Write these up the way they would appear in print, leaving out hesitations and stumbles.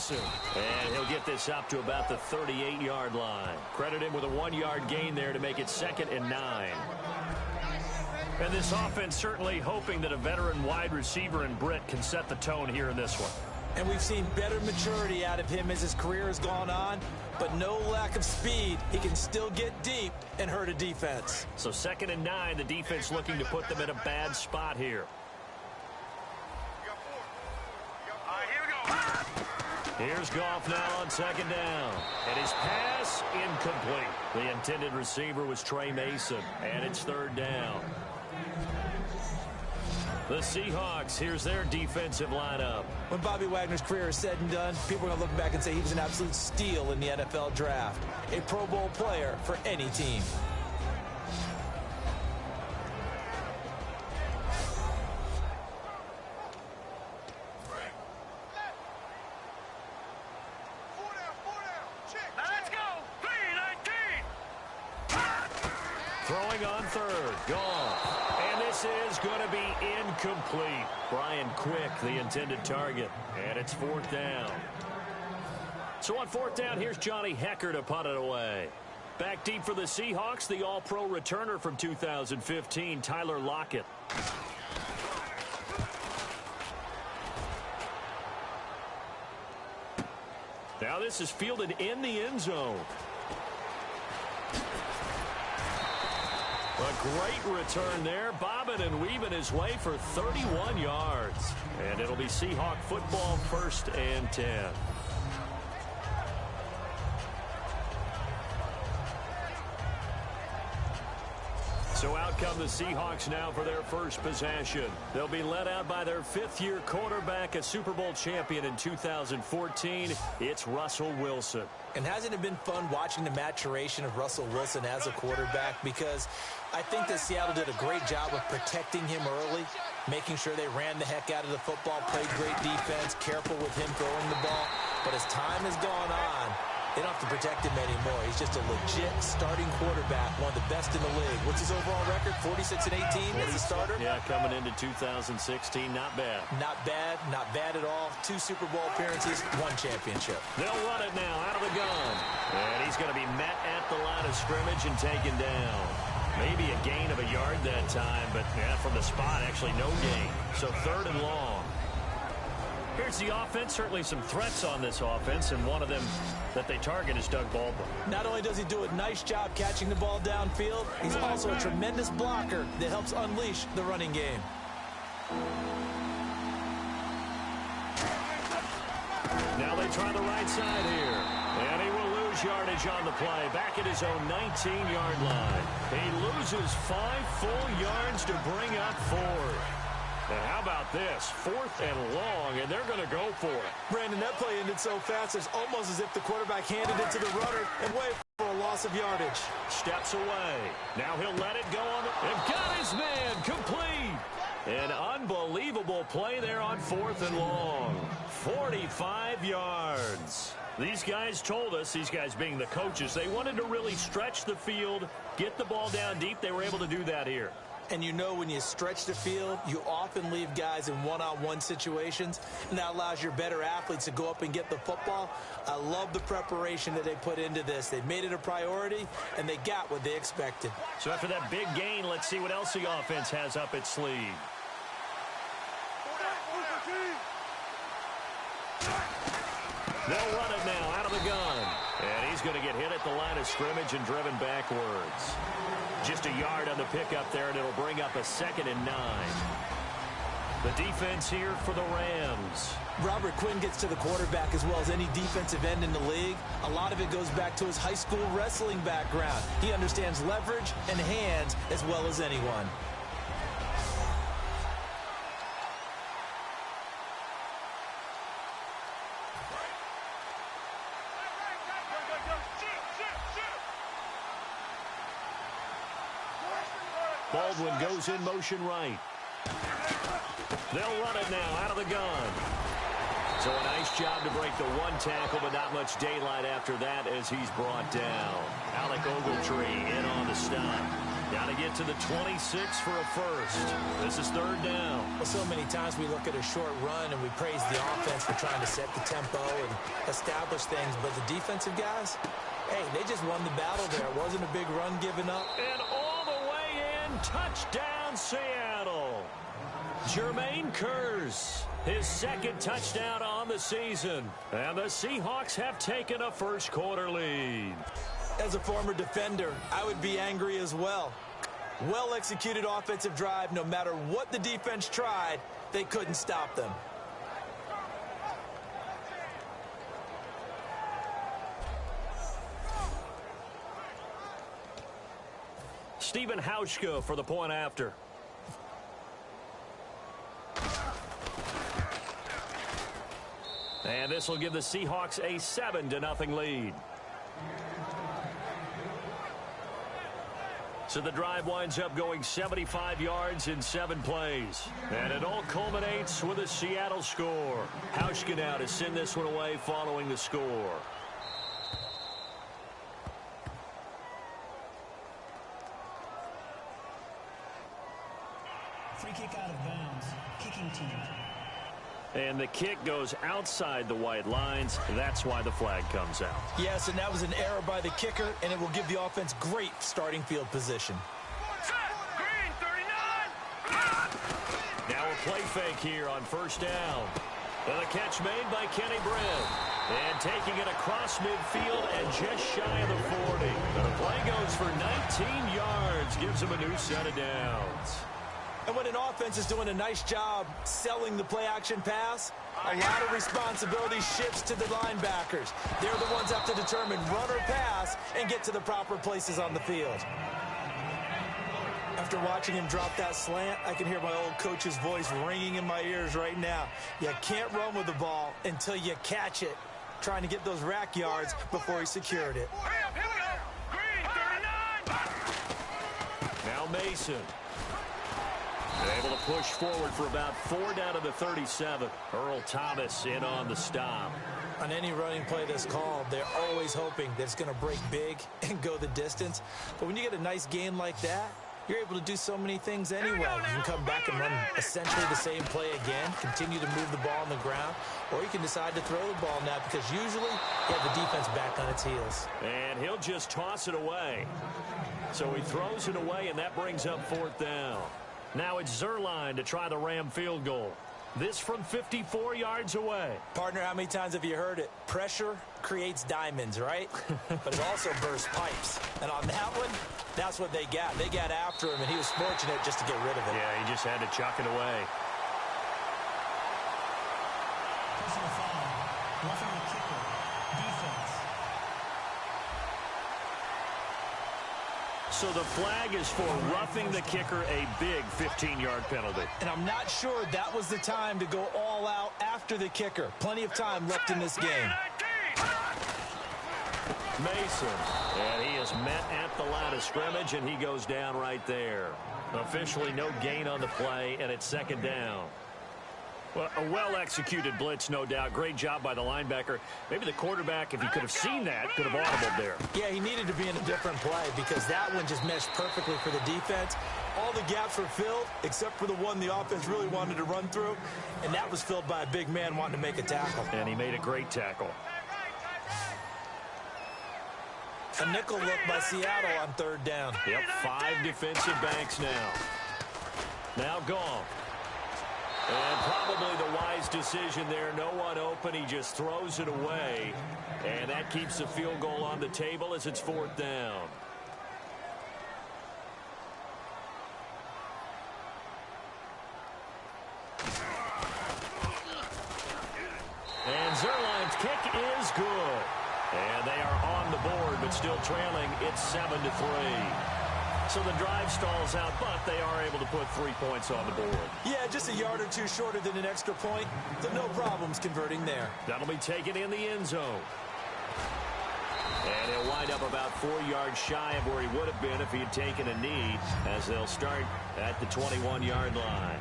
Mason. And he'll get this up to about the 38-yard line. Credit him with a 1-yard gain there to make it 2nd and 9. And this offense certainly hoping that a veteran wide receiver in Britt can set the tone here in this one. And we've seen better maturity out of him as his career has gone on, but no lack of speed. He can still get deep and hurt a defense. So 2nd and 9, the defense looking to put them in a bad spot here. Here's Goff now on 2nd down. And his pass incomplete. The intended receiver was Trey Mason. And it's 3rd down. The Seahawks, here's their defensive lineup. When Bobby Wagner's career is said and done, people are going to look back and say he was an absolute steal in the NFL draft. A Pro Bowl player for any team. Throwing on 3rd, Goff. And this is going to be incomplete. Brian Quick, the intended target. And it's 4th down. So on 4th down, here's Johnny Hekker to punt it away. Back deep for the Seahawks, the all-pro returner from 2015, Tyler Lockett. Now this is fielded in the end zone. A great return there, bobbing and weaving his way for 31 yards. And it'll be Seahawk football, 1st and 10. So out come the Seahawks now for their first possession. They'll be led out by their 5th-year quarterback, a Super Bowl champion in 2014. It's Russell Wilson. And hasn't it been fun watching the maturation of Russell Wilson as a quarterback? Because I think that Seattle did a great job of protecting him early, making sure they ran the heck out of the football, played great defense, careful with him throwing the ball. But as time has gone on, they don't have to protect him anymore. He's just a legit starting quarterback, one of the best in the league. What's his overall record? 46-18 as a starter? Yeah, coming into 2016, not bad. Not bad at all. 2 Super Bowl appearances, 1 championship. They'll run it now out of the gun. And he's going to be met at the line of scrimmage and taken down. Maybe a gain of a yard that time, but yeah, from the spot, actually no gain. So 3rd and long. Here's the offense. Certainly some threats on this offense, and one of them that they target is Doug Baldwin. Not only does he do a nice job catching the ball downfield, he's also a tremendous blocker that helps unleash the running game. Now they try the right side here. And he will lose yardage on the play. Back at his own 19-yard line. He loses 5 full yards to bring up 4th. And how about this? 4th and long, and they're going to go for it. Brandon, that play ended so fast, it's almost as if the quarterback handed it to the runner and waited for a loss of yardage. Steps away. Now he'll let it go on. And got his man complete. An unbelievable play there on 4th and long. 45 yards. These guys told us, these guys being the coaches, they wanted to really stretch the field, get the ball down deep. They were able to do that here. And you know when you stretch the field, you often leave guys in one-on-one situations, and that allows your better athletes to go up and get the football. I love the preparation that they put into this. They made it a priority, and they got what they expected. So after that big gain, let's see what else the offense has up its sleeve. They'll run it now out of the gun. And he's going to get hit at the line of scrimmage and driven backwards. Just a yard on the pickup there, and it'll bring up a 2nd and 9. The defense here for the Rams. Robert Quinn gets to the quarterback as well as any defensive end in the league. A lot of it goes back to his high school wrestling background. He understands leverage and hands as well as anyone. Baldwin goes in motion right. They'll run it now out of the gun. So a nice job to break the 1 tackle, but not much daylight after that as he's brought down. Alec Ogletree in on the stop. Got to get to the 26 for a first. This is third down. Well, so many times we look at a short run and we praise the offense for trying to set the tempo and establish things. But the defensive guys, hey, they just won the battle there. It wasn't a big run given up. And all the way in, touchdown Seattle. Jermaine Kearse, his second touchdown on the season. And the Seahawks have taken a first quarter lead. As a former defender, I would be angry as well. Well-executed offensive drive. No matter what the defense tried, they couldn't stop them. Stephen Hauschka for the point after. And this will give the Seahawks a 7-0 lead. So the drive winds up going 75 yards in 7 plays. And it all culminates with a Seattle score. Hauschka now to send this one away following the score. Free kick out of bounds. Kicking team. And the kick goes outside the white lines. That's why the flag comes out. Yes, and that was an error by the kicker, and it will give the offense great starting field position. Green 39. Now a play fake here on first down. And a catch made by Kenny Britt. And taking it across midfield and just shy of the 40. And the play goes for 19 yards. Gives him a new set of downs. And when an offense is doing a nice job selling the play-action pass, a lot of responsibility shifts to the linebackers. They're the ones that have to determine run or pass and get to the proper places on the field. After watching him drop that slant, I can hear my old coach's voice ringing in my ears right now. You can't run with the ball until you catch it. Trying to get those rack yards before he secured it. Now Mason. Able to push forward for about 4 down to the 37. Earl Thomas in on the stop. On any running play that's called, they're always hoping that it's going to break big and go the distance. But when you get a nice gain like that, you're able to do so many things anyway. You can come back and run essentially the same play again, continue to move the ball on the ground, or you can decide to throw the ball now because usually you have the defense back on its heels. And he'll just toss it away. So he throws it away, and that brings up 4th down. Now it's Zuerlein to try the Ram field goal. This from 54 yards away. Partner, how many times have you heard it? Pressure creates diamonds, right? But it also bursts pipes. And on that one, that's what they got. They got after him, and he was fortunate just to get rid of it. Yeah, he just had to chuck it away. Personal foul. Roughing the kicker. Defense. So the flag is for roughing the kicker, a big 15-yard penalty. And I'm not sure that was the time to go all out after the kicker. Plenty of time left in this game. Mason, and he is met at the line of scrimmage, and he goes down right there. Officially no gain on the play, and it's 2nd down. Well, a well-executed blitz, no doubt. Great job by the linebacker. Maybe the quarterback, if he could have seen that, could have audibled there. Yeah, he needed to be in a different play because that one just meshed perfectly for the defense. All the gaps were filled except for the one the offense really wanted to run through, and that was filled by a big man wanting to make a tackle. And he made a great tackle. A nickel look by Seattle on 3rd down. Yep, 5 defensive backs now. Now gone. And probably the wise decision there. No one open. He just throws it away. And that keeps the field goal on the table as it's 4th down. And Zuerlein's kick is good. And they are on the board, but still trailing. It's 7-3. So the drive stalls out, but they are able to put 3 points on the board. Yeah, just a yard or two shorter than an extra point. So no problems converting there. That'll be taken in the end zone. And he'll wind up about 4 yards shy of where he would have been if he had taken a knee, as they'll start at the 21-yard line.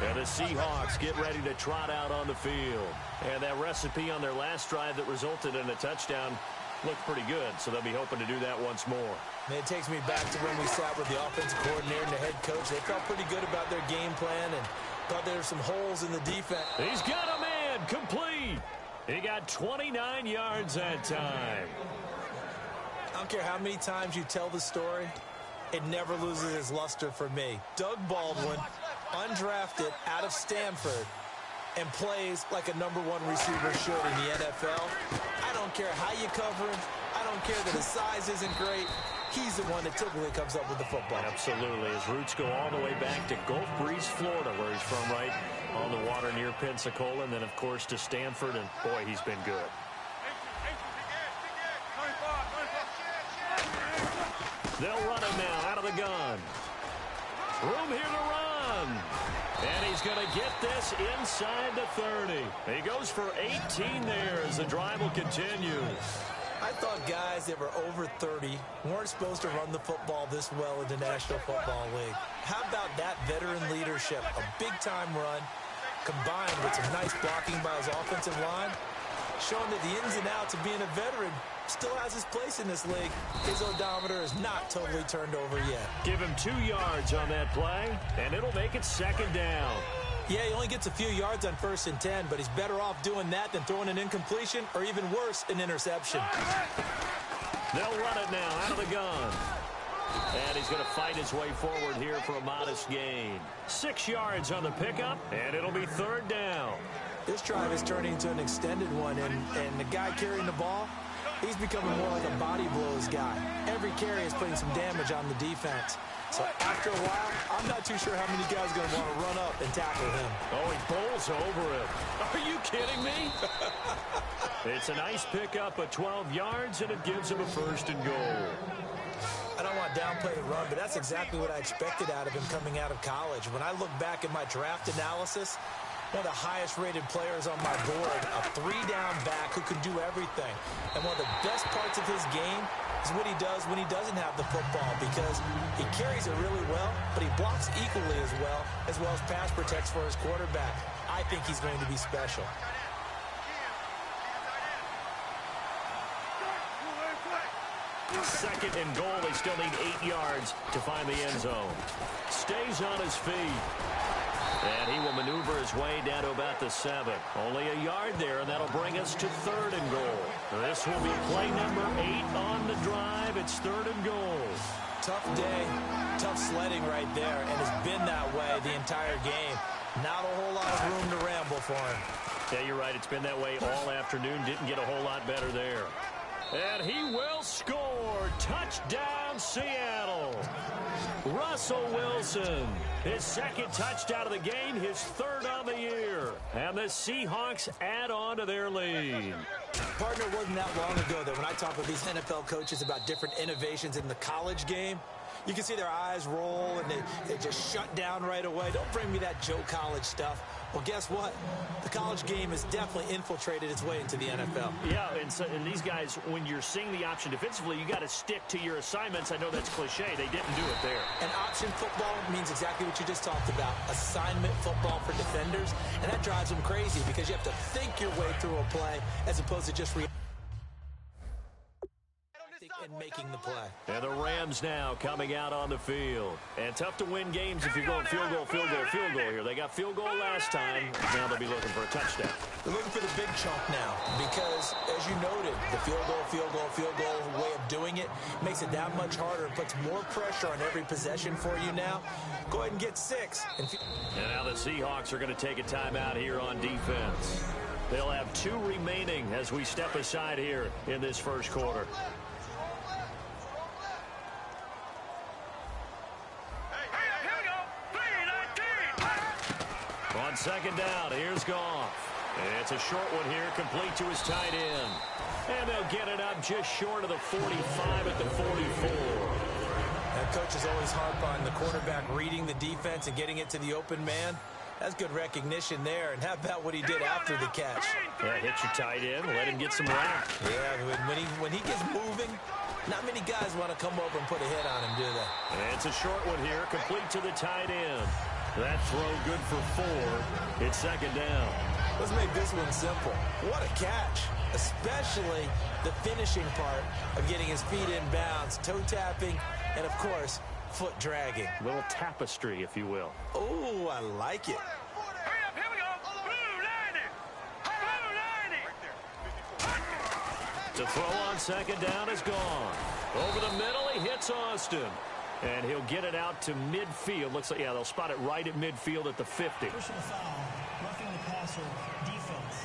And the Seahawks get ready to trot out on the field. And that recipe on their last drive that resulted in a touchdown, looked pretty good, so they'll be hoping to do that once more. And it takes me back to when we sat with the offensive coordinator and the head coach. They felt pretty good about their game plan and thought there were some holes in the defense. He's got a man complete. He got 29 yards that time. I don't care how many times you tell the story, it never loses its luster for me. Doug Baldwin, undrafted out of Stanford, and plays like a #1 receiver should in the NFL. I don't care how you cover him. I don't care that his size isn't great. He's the one that typically comes up with the football. Absolutely. His roots go all the way back to Gulf Breeze, Florida, where he's from, right on the water near Pensacola, and then, of course, to Stanford, and, boy, he's been good. They'll run him now out of the gun. Room here to run. And he's going to get this inside the 30. He goes for 18 there as the drive will continue. I thought guys that were over 30 weren't supposed to run the football this well in the National Football League. How about that veteran leadership? A big-time run combined with some nice blocking by his offensive line, showing that the ins and outs of being a veteran still has his place in this league. His odometer is not totally turned over yet. Give him 2 yards on that play, and it'll make it second down. Yeah, he only gets a few yards on 1st and 10, but he's better off doing that than throwing an incompletion or even worse, an interception. They'll run it now out of the gun. And he's going to fight his way forward here for a modest gain. 6 yards on the pickup, and it'll be 3rd down. This drive is turning into an extended one, and the guy carrying the ball, he's becoming more like a body blows guy. Every carry is putting some damage on the defense. So after a while, I'm not too sure how many guys are going to want to run up and tackle him. Oh, he bowls over him. Are you kidding me? It's a nice pickup of 12 yards, and it gives him a 1st and goal. I don't want to downplay the run, but that's exactly what I expected out of him coming out of college. When I look back at my draft analysis, one of the highest-rated players on my board, a 3-down back who can do everything. And one of the best parts of his game is what he does when he doesn't have the football, because he carries it really well, but he blocks equally as well as pass protects for his quarterback. I think he's going to be special. Second and goal. They still need 8 yards to find the end zone. Stays on his feet. And he will maneuver his way down to about the 7. Only a yard there, and that'll bring us to 3rd and goal. This will be play number 8 on the drive. It's 3rd and goal. Tough day, tough sledding right there, and it's been that way the entire game. Not a whole lot of room to ramble for him. Yeah, you're right. It's been that way all afternoon. Didn't get a whole lot better there. And he will score. Touchdown, Seattle. Russell Wilson, his 2nd touchdown of the game, his 3rd on the year. And the Seahawks add on to their lead. Partner, it wasn't that long ago that when I talk with these NFL coaches about different innovations in the college game, you can see their eyes roll and they just shut down right away. Don't bring me that Joe College stuff. Well, guess what? The college game has definitely infiltrated its way into the NFL. Yeah, and these guys, when you're seeing the option defensively, you got to stick to your assignments. I know that's cliche. They didn't do it there. And option football means exactly what you just talked about, assignment football for defenders. And that drives them crazy because you have to think your way through a play as opposed to just and making the play. And the Rams now coming out on the field. And tough to win games if you're going field goal, field goal, field goal here. They got field goal last time. Now they'll be looking for a touchdown. They're looking for the big chunk now because, as you noted, the field goal way of doing it makes it that much harder. It puts more pressure on every possession for you now. Go ahead and get 6. And now the Seahawks are going to take a timeout here on defense. They'll have 2 remaining as we step aside here in this first quarter. On 2nd down, here's Goff. It's a short one here, complete to his tight end. And they'll get it up just short of the 45 at the 44. Now, coaches always harp on the quarterback reading the defense and getting it to the open man. That's good recognition there. And how about what he did after the catch? Yeah, hit your tight end, let him get some rock. Yeah, when he gets moving, not many guys want to come over and put a hit on him, do they? And it's a short one here, complete to the tight end. That throw good for 4. It's 2nd down. Let's make this one simple. What a catch, especially the finishing part of getting his feet in bounds, toe tapping, and, of course, foot dragging. A little tapestry, if you will. Oh, I like it. To throw on second down is gone. Over the middle, he hits Austin. And he'll get it out to midfield. Looks like, yeah, they'll spot it right at midfield at the 50. Personal foul, roughing the passer, defense.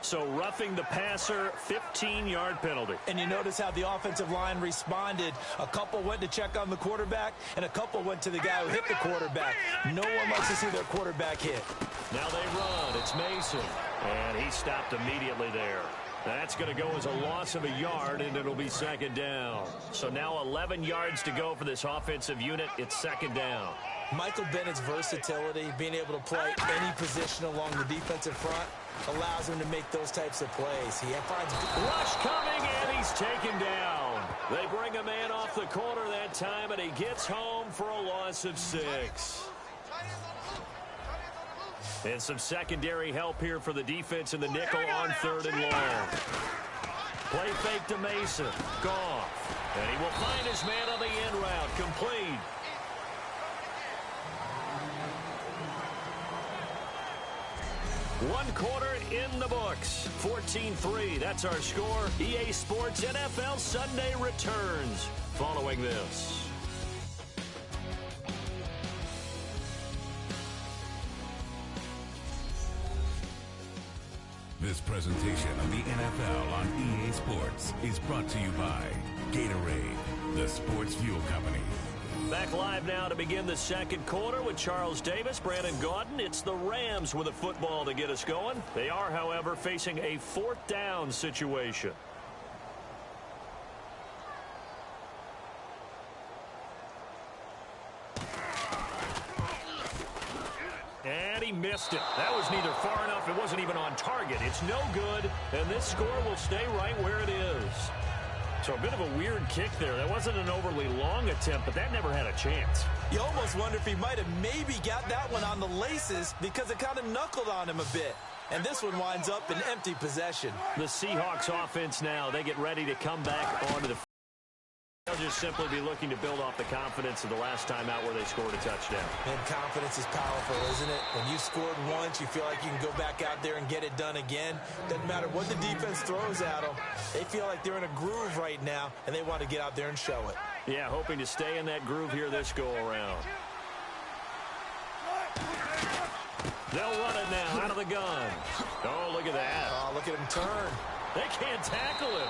So roughing the passer, 15-yard penalty. And you notice how the offensive line responded. A couple went to check on the quarterback, and a couple went to the guy who hit the quarterback. No one likes to see their quarterback hit. Now they run. It's Mason. And he stopped immediately there. That's going to go as a loss of a yard, and it'll be second down. So now 11 yards to go for this offensive unit. It's second down. Michael Bennett's versatility, being able to play any position along the defensive front, allows him to make those types of plays. He finds rush coming, and he's taken down. They bring a man off the corner that time, and he gets home for a loss of 6. And some secondary help here for the defense in the nickel on 3rd and long. Play fake to Mason. Goff. And he will find his man on the end route. Complete. One quarter in the books. 14-3. That's our score. EA Sports NFL Sunday returns following this. This presentation of the NFL on EA Sports is brought to you by Gatorade, the sports fuel company. Back live now to begin the second quarter with Charles Davis, Brandon Gaudin. It's the Rams with a football to get us going. They are, however, facing a 4th down situation. And he missed it. That was neither far enough. It wasn't even on target. It's no good, and this score will stay right where it is. So a bit of a weird kick there. That wasn't an overly long attempt, but that never had a chance. You almost wonder if he might have maybe got that one on the laces because it kind of knuckled on him a bit. And this one winds up in empty possession. The Seahawks offense now, they get ready to come back onto the field. They'll just simply be looking to build off the confidence of the last time out where they scored a touchdown. And confidence is powerful, isn't it? When you scored once, you feel like you can go back out there and get it done again. Doesn't matter what the defense throws at them. They feel like they're in a groove right now, and they want to get out there and show it. Yeah, hoping to stay in that groove here this go-around. They'll run it now out of the gun. Oh, look at that. Oh, look at him turn. They can't tackle it.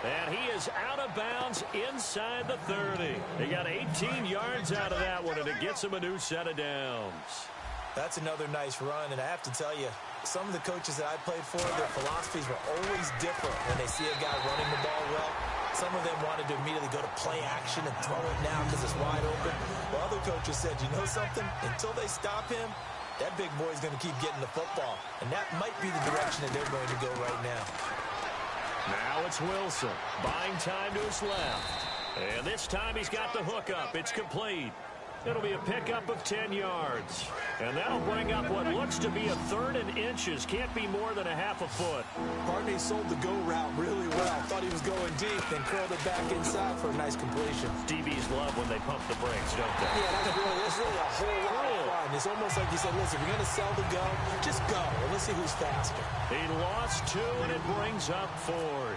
And he is out of bounds inside the 30. He got 18 yards out of that one, and it gets him a new set of downs. That's another nice run, and I have to tell you, some of the coaches that I played for, their philosophies were always different when they see a guy running the ball well. Some of them wanted to immediately go to play action and throw it now because it's wide open. While other coaches said, you know something? Until they stop him, that big boy's going to keep getting the football. And that might be the direction that they're going to go right now. Now it's Wilson, buying time to his left. And this time he's got the hook up. It's complete. It'll be a pickup of 10 yards. And that'll bring up what looks to be a 3rd and inches. Can't be more than a half a foot. Barney sold the go route really well. Thought he was going deep, then curled it back inside for a nice completion. DBs love when they pump the brakes, don't they? Yeah, that's really a whole lot of fun. It's almost like you said, listen, if you're going to sell the go, just go. And let's see who's faster. He lost 2, and it brings up 4th.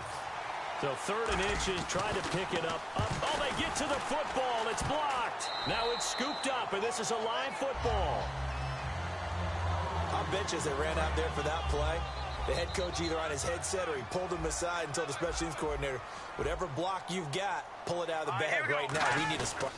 So 3rd and inches, trying to pick it up. Oh, they get to the football. It's blocked. Now it's scooped up, and this is a live football. I'll bet you as they ran out there for that play, the head coach either on his headset or he pulled him aside and told the special teams coordinator, whatever block you've got, pull it out of the bag right now. We need a spot.